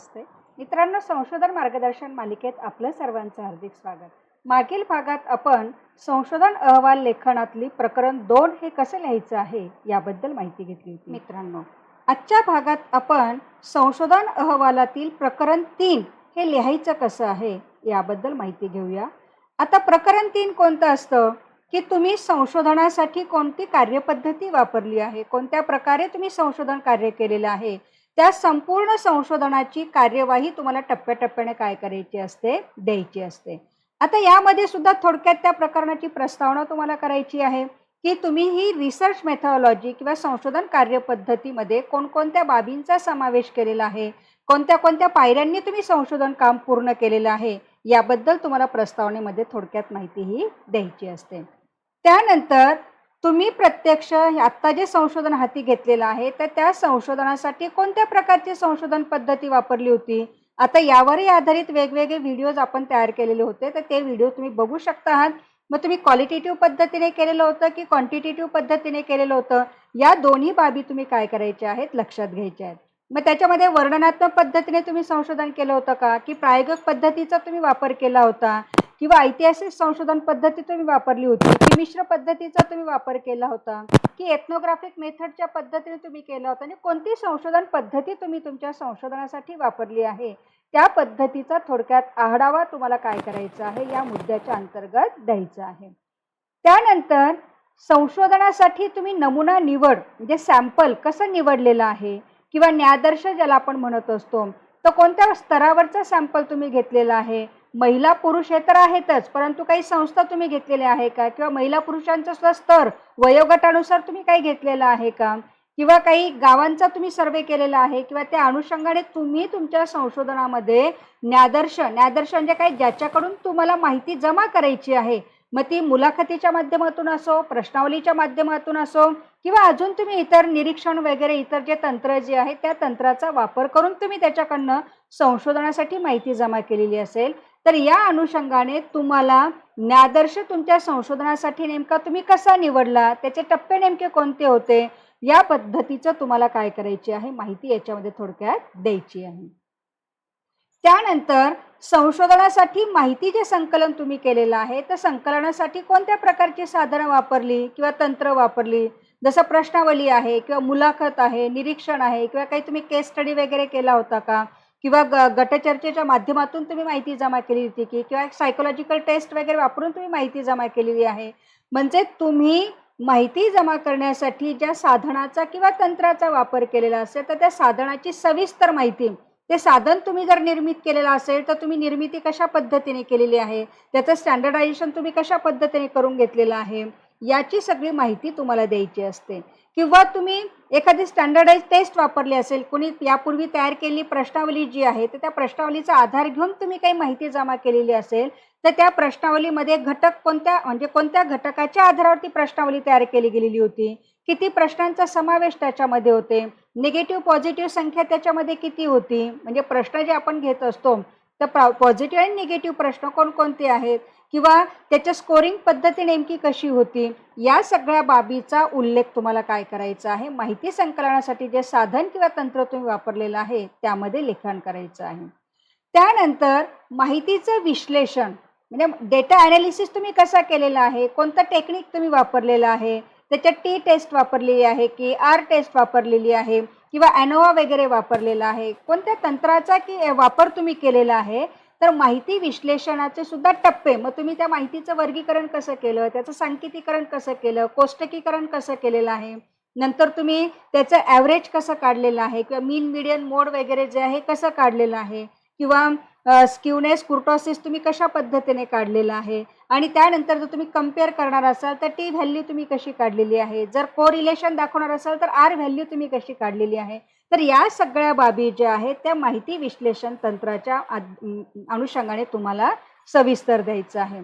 नमस्ते मित्रांनो, संशोधन मार्गदर्शन मालिकेत आपलं सर्वांचं हार्दिक स्वागत. मागील भागात आपण संशोधन अहवाल लेखनातली प्रकरण 2 हे कसं लिहायचं आहे याबद्दल माहिती घेतली होती. मित्रांनो, आजच्या भागात आपण संशोधन अहवालातील प्रकरण 3 हे लिहायचं कसं आहे याबद्दल माहिती घेऊया. आता प्रकरण 3 कोणतं असतं की तुम्ही संशोधनासाठी कोणती कार्यपद्धती वापरली आहे, कोणत्या प्रकारे तुम्ही संशोधन कार्य केलेलं आहे, त्या संपूर्ण संशोधनाची कार्यवाही तुम्हाला टप्प्याटप्प्याने काय करायची असते, द्यायची असते. आता यामध्ये सुद्धा थोडक्यात त्या प्रकरणाची प्रस्तावना तुम्हाला करायची आहे की तुम्ही ही रिसर्च मेथॉडॉलॉजी किंवा संशोधन कार्यपद्धतीमध्ये कोणकोणत्या बाबींचा समावेश केलेला आहे, कोणत्या कोणत्या पायऱ्यांनी तुम्ही संशोधन काम पूर्ण केलेलं आहे याबद्दल तुम्हाला प्रस्तावनेमध्ये थोडक्यात माहिती ही द्यायची असते. त्यानंतर तुम्ही प्रत्यक्ष आत्ता जे संशोधन हाती घेतलेलं आहे तर त्या संशोधनासाठी कोणत्या प्रकारची संशोधन पद्धती वापरली होती. आता यावरही आधारित वेगवेगळे व्हिडिओज आपण तयार केलेले होते, तर ते व्हिडिओ तुम्ही बघू शकता आहात. मग तुम्ही क्वालिटेटिव्ह पद्धतीने केलेलं होतं की क्वांटिटेटिव्ह पद्धतीने केलेलं होतं, या दोन्ही बाबी तुम्ही काय करायच्या आहेत, लक्षात घ्यायच्या आहेत. मग त्याच्यामध्ये वर्णनात्मक पद्धतीने तुम्ही संशोधन केलं होतं का, की प्रायोगिक पद्धतीचा तुम्ही वापर केला होता, किंवा ऐतिहासिक संशोधन पद्धती तुम्ही वापरली होती, की मिश्र पद्धतीचा तुम्ही वापर केला होता, की एथनोग्राफिक मेथडच्या पद्धतीने तुम्ही केला होता, आणि कोणती संशोधन पद्धती तुम्ही तुमच्या संशोधनासाठी वापरली आहे त्या पद्धतीचा थोडक्यात आढावा तुम्हाला काय करायचा आहे, या मुद्द्याच्या अंतर्गत द्यायचा आहे. त्यानंतर संशोधनासाठी तुम्ही नमुना निवड म्हणजे सॅम्पल कसं निवडलेलं आहे, किंवा न्यादर्श ज्याला आपण म्हणत असतो, तर कोणत्या स्तरावरचा सॅम्पल तुम्ही घेतलेला आहे. महिला पुरुष हे तर आहेतच, परंतु काही संस्था तुम्ही घेतलेल्या आहे का, किंवा महिला पुरुषांचा सुद्धा स्तर वयोगटानुसार तुम्ही काही घेतलेला आहे का, किंवा काही गावांचा तुम्ही सर्वे केलेला आहे, किंवा त्या अनुषंगाने तुम्ही तुमच्या संशोधनामध्ये न्यादर्श म्हणजे काय, ज्याच्याकडून तुम्हाला माहिती जमा करायची आहे, मग ती मुलाखतीच्या माध्यमातून असो, प्रश्नावलीच्या माध्यमातून असो, किंवा अजून तुम्ही इतर निरीक्षण वगैरे इतर जे तंत्र जे आहे त्या तंत्राचा वापर करून तुम्ही त्याच्याकडनं संशोधनासाठी माहिती जमा केलेली असेल, तर या अनुषंगाने तुम्हाला न्यादर्श तुमच्या संशोधनासाठी नेमका तुम्ही कसा निवडला, त्याचे टप्पे नेमके कोणते होते, या पद्धतीचं तुम्हाला काय करायची आहे, माहिती याच्यामध्ये थोडक्यात द्यायची आहे. त्यानंतर संशोधनासाठी माहिती जे संकलन तुम्ही केलेलं आहे, तर संकलनासाठी कोणत्या प्रकारची साधनं वापरली किंवा तंत्र वापरली, जसं प्रश्नावली आहे, किंवा मुलाखत आहे, निरीक्षण आहे, किंवा काही तुम्ही केस स्टडी वगैरे केला होता का, किंवा गटचर्चेच्या माध्यमातून तुम्ही माहिती जमा केली होती की, किंवा सायकोलॉजिकल टेस्ट वगैरे वापरून तुम्ही माहिती जमा केलेली आहे. म्हणजे तुम्ही माहिती जमा करण्यासाठी ज्या साधनाचा किंवा तंत्राचा वापर केलेला असेल, तर त्या साधनाची सविस्तर माहिती, ते साधन तुम्ही जर निर्मित केलेलं असेल तर तुम्ही निर्मिती कशा पद्धतीने केलेली आहे, त्याचं स्टँडर्डायझेशन तुम्ही कशा पद्धतीने करून घेतलेलं आहे, याची सगळी माहिती तुम्हाला द्यायची असते. किंवा तुम्ही एखादी स्टँडर्डाइज टेस्ट वापरली असेल, कोणी यापूर्वी तयार केलेली प्रश्नावली जी आहे, तर त्या प्रश्नावलीचा आधार घेऊन तुम्ही काही माहिती जमा केलेली असेल, तर त्या प्रश्नावलीमध्ये घटक कोणत्या म्हणजे कोणत्या घटकाच्या आधारावरती प्रश्नावली तयार केली गेलेली होती, किती प्रश्नांचा समावेश त्याच्यामध्ये होते, निगेटिव्ह पॉझिटिव्ह संख्या त्याच्यामध्ये किती होती, म्हणजे प्रश्न जे आपण घेत असतो तर पॉझिटिव्ह आणि निगेटिव्ह प्रश्न कोणकोणते आहेत, किंवा त्याच्या स्कोरिंग पद्धती नेमकी कशी होती, या सगळ्या बाबीचा उल्लेख तुम्हाला काय करायचा आहे, माहिती संकलनासाठी जे साधन किंवा तंत्र तुम्ही वापरलेलं आहे त्यामध्ये लिखाण करायचं आहे. त्यानंतर माहितीचं विश्लेषण म्हणजे डेटा ॲनालिसिस तुम्ही कसा केलेला आहे, कोणतं टेक्निक तुम्ही वापरलेलं आहे, त्याच्यात टी टेस्ट वापरलेली आहे की आर टेस्ट वापरलेली आहे, किंवा ॲनोवा वगैरे वापरलेला आहे, कोणत्या तंत्राचा की वापर तुम्ही केलेला आहे, तर माहिती विश्लेषणाचे सुद्धा टप्पे, मग तुम्ही त्या माहितीचं वर्गीकरण कसं केलं, त्याचं सांकेतिकरण कसं केलं, कोष्टकीकरण कसं केलेलं आहे, नंतर तुम्ही त्याचं ॲव्हरेज कसं काढलेलं आहे, किंवा मीन मीडियन मोड वगैरे जे आहे कसं काढलेलं आहे, किंवा स्क्यूनेस कुर्टोसिस तुम्ही कशा पद्धतीने काढलेलं आहे, आणि त्यानंतर जर तुम्ही कम्पेअर करणार असाल तर टी व्हॅल्यू तुम्ही कशी काढलेली आहे, जर कोरिलेशन दाखवणार असाल तर आर व्हॅल्यू तुम्ही कशी काढलेली आहे. तर या सगळ्या बाबी ज्या आहेत त्या माहिती विश्लेषण तंत्राच्या अनुषंगाने तुम्हाला सविस्तर द्यायचं आहे.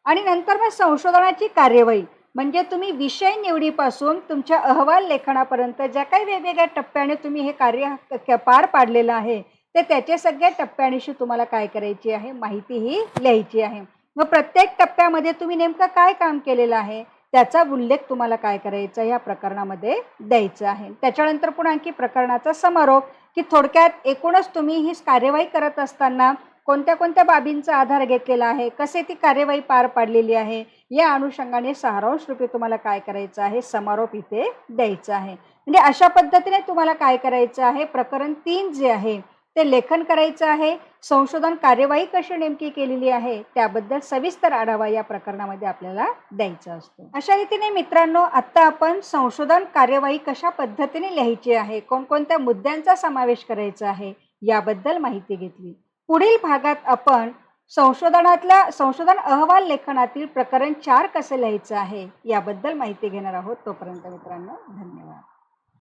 आणि नंतर मग संशोधनाची कार्यवाही म्हणजे तुम्ही विषय निवडीपासून तुमच्या अहवाल लेखनापर्यंत ज्या काही वेगवेगळ्या टप्प्याने तुम्ही हे कार्य पार पाडलेलं आहे, ते त्याचे सगळ्या टप्प्यानिशी तुम्हाला काय करायची आहे, माहिती ही लिहायची आहे. मग प्रत्येक टप्प्यामध्ये तुम्ही नेमकं काय काम केलेलं आहे, त्याचा उल्लेख तुम्हाला काय करायचा या प्रकरणामध्ये द्यायचा आहे. त्याच्यानंतर पुन्हा आणखी प्रकरणाचा समारोप, की थोडक्यात एकूणच तुम्ही ही कार्यवाही करत असताना कोणत्या कोणत्या बाबींचा आधार घेतलेला आहे, कसे ती कार्यवाही पार पाडलेली आहे, या अनुषंगाने सारांश रूपी तुम्हाला काय करायचं आहे, समारोप इथे द्यायचा आहे. म्हणजे अशा पद्धतीने तुम्हाला काय करायचं आहे, प्रकरण 3 जे आहे ते लेखन करायचं आहे. संशोधन कार्यवाही कशी नेमकी केलेली आहे त्याबद्दल सविस्तर आढावा या प्रकरणामध्ये आपल्याला द्यायचा असतो. अशा रीतीने मित्रांनो, आता आपण संशोधन कार्यवाही कशा पद्धतीने लिहायची आहे, कोणकोणत्या मुद्द्यांचा समावेश करायचा आहे याबद्दल माहिती घेतली. पुढील भागात आपण संशोधन अहवाल लेखनातील प्रकरण 4 कसे लिहायचं आहे याबद्दल माहिती घेणार आहोत. तोपर्यंत मित्रांनो, धन्यवाद.